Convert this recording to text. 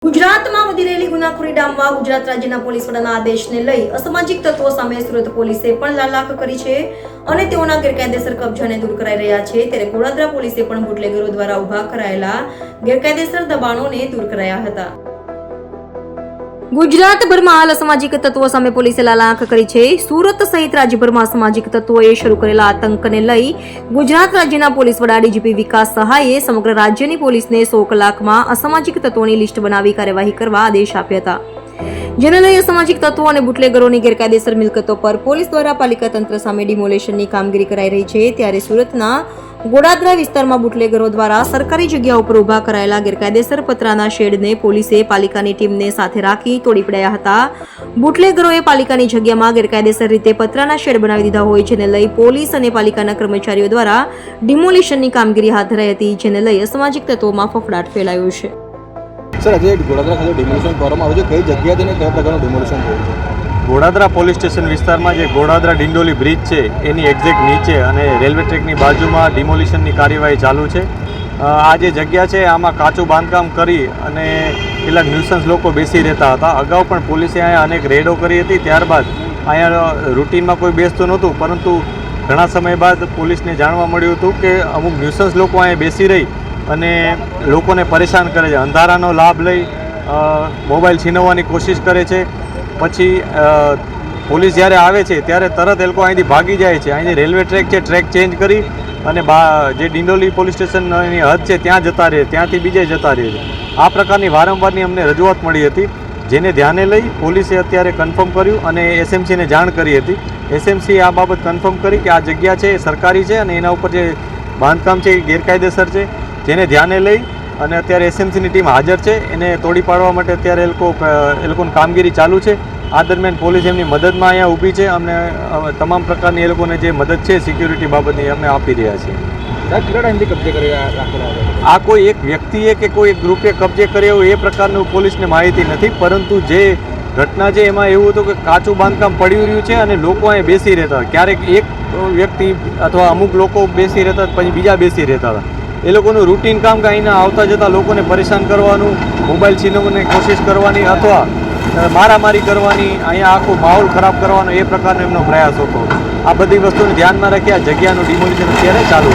ગુજરાતમાં વધી રહેલી ગુનાખોરી ડામવા ગુજરાત રાજ્યના પોલીસ વડાના આદેશને લઈ અસામાજિક તત્વો સામે સુરત પોલીસે પણ લાલાખ કરી છે અને તેઓના ગેરકાયદેસર કબજાને દૂર કરાઈ રહ્યા છે. ત્યારે ગોળાદરા પોલીસે પણ બુટલેગરો દ્વારા ઉભા કરાયેલા ગેરકાયદેસર દબાણોને દૂર કરાયા હતા. ગુજરાતભરમાં હાલ અસામાજિક તત્વો સામે પોલીસે લાલાખ કરી છે. સુરત સહિત રાજ્યભરમાં અસામાજિક તત્વોએ શરૂ કરેલા આતંકને લઈ ગુજરાત રાજ્યના પોલીસ વડા ડીજીપી વિકાસ સહાયે સમગ્ર રાજ્યની પોલીસને 100 કલાકમાં અસામાજિક તત્વોની લિસ્ટ બનાવી કાર્યવાહી કરવા આદેશ આપ્યા હતા. જેને લઈ અસામાજિક તત્વો અને બુટલેગરોની ગેરકાયદેસર મિલકતો પર પોલીસ દ્વારા પાલિકા તંત્ર સામે ડિમોલેશનની કામગીરી કરાઈ રહી છે. ત્યારે સુરતના ગોળાદરા વિસ્તારમાં બુટલેગરો દ્વારા સરકારી જગ્યા ઉપર ઉભા કરાયેલા ગેરકાયદેસર પતરાના શેડને પોલીસે પાલિકાની ટીમને સાથે રાખી તોડી પાડ્યા હતા. બુટલેગરોએ પાલિકાની જગ્યામાં ગેરકાયદેસર રીતે પતરાના શેડ બનાવી દીધા હોય, જેને લઈ પોલીસ અને પાલિકાના કર્મચારીઓ દ્વારા ડિમોલિશનની કામગીરી હાથ ધરાઈ હતી. જેને લઈ અસામાજિક તત્વોમાં ફફડાટ ફેલાયો છે. સર, આજે ગોળાદરા ખાતે ડિમોલિશન કરવામાં આવ્યું છે. કઈ જગ્યાએ અને કયા પ્રકારનું ડિમોલિશન થયું છે? ગોળાદરા પોલીસ સ્ટેશન વિસ્તારમાં જે ગોળાદરા ડિંડોલી બ્રિજ છે એની એક્ઝેક્ટ નીચે અને રેલવે ટ્રેકની બાજુમાં ડિમોલિશનની કાર્યવાહી ચાલુ છે. આ જે જગ્યા છે આમાં કાચું બાંધકામ કરી અને કેટલાક ન્યુસન્સ લોકો બેસી રહેતા હતા. અગાઉ પણ પોલીસે અહીંયા અનેક રેડો કરી હતી. ત્યારબાદ અહીંયા રૂટીનમાં કોઈ બેસતું નહોતું, પરંતુ ઘણા સમય બાદ પોલીસને જાણવા મળ્યું હતું કે અમુક ન્યુસન્સ લોકો અહીંયા બેસી રહી અને લોકોને પરેશાન કરે છે. અંધારાનો લાભ લઈ મોબાઈલ છીનવવાની કોશિશ કરે છે. પછી પોલીસ જ્યારે આવે છે ત્યારે તરત એ લોકો અહીંથી ભાગી જાય છે. અહીંથી રેલવે ટ્રેક છે, ટ્રેક ચેન્જ કરી અને જે ડિંડોલી પોલીસ સ્ટેશનની હદ છે ત્યાં જતા રહે, ત્યાંથી બીજે જતા રહે છે. આ પ્રકારની વારંવારની અમને રજૂઆત મળી હતી, જેને ધ્યાને લઈ પોલીસે અત્યારે કન્ફર્મ કર્યું અને એસએમસીને જાણ કરી હતી. એસએમસી આ બાબત કન્ફર્મ કરી કે આ જગ્યા છે એ સરકારી છે અને એના ઉપર જે બાંધકામ છે એ ગેરકાયદેસર છે, જેને ધ્યાને લઈ અને અત્યારે એસએમસીની ટીમ હાજર છે. એને તોડી પાડવા માટે અત્યારે એ લોકોની કામગીરી ચાલુ છે. આ દરમિયાન પોલીસ એમની મદદમાં અહીંયા ઊભી છે. અમને તમામ પ્રકારની એ લોકોને જે મદદ છે સિક્યુરિટી બાબતની અમે આપી રહ્યા છીએ. કેટલા ટાઈમથી કબજે કરી રાખેલા? આ કોઈ એક વ્યક્તિએ કે કોઈ એક ગ્રુપે કબજે કર્યો એ પ્રકારનું પોલીસને માહિતી નથી, પરંતુ જે ઘટના છે એમાં એવું હતું કે કાચું બાંધકામ પડી રહ્યું છે અને લોકો અહીંયા બેસી રહેતા. ક્યારેક એક વ્યક્તિ અથવા અમુક લોકો બેસી રહેતા, પછી બીજા બેસી રહેતા હતા. એ લોકોનું રૂટીન કામ કે અહીંના આવતા જતા લોકોને પરેશાન કરવાનું, મોબાઈલ છીનવવાની કોશિશ કરવાની અથવા મારામારી કરવાની, અહીંયા આખો માહોલ ખરાબ કરવાનો એ પ્રકારનો એમનો પ્રયાસ હતો. આ બધી વસ્તુને ધ્યાનમાં રાખી આ જગ્યાનું ડિમોલિશન અત્યારે ચાલુ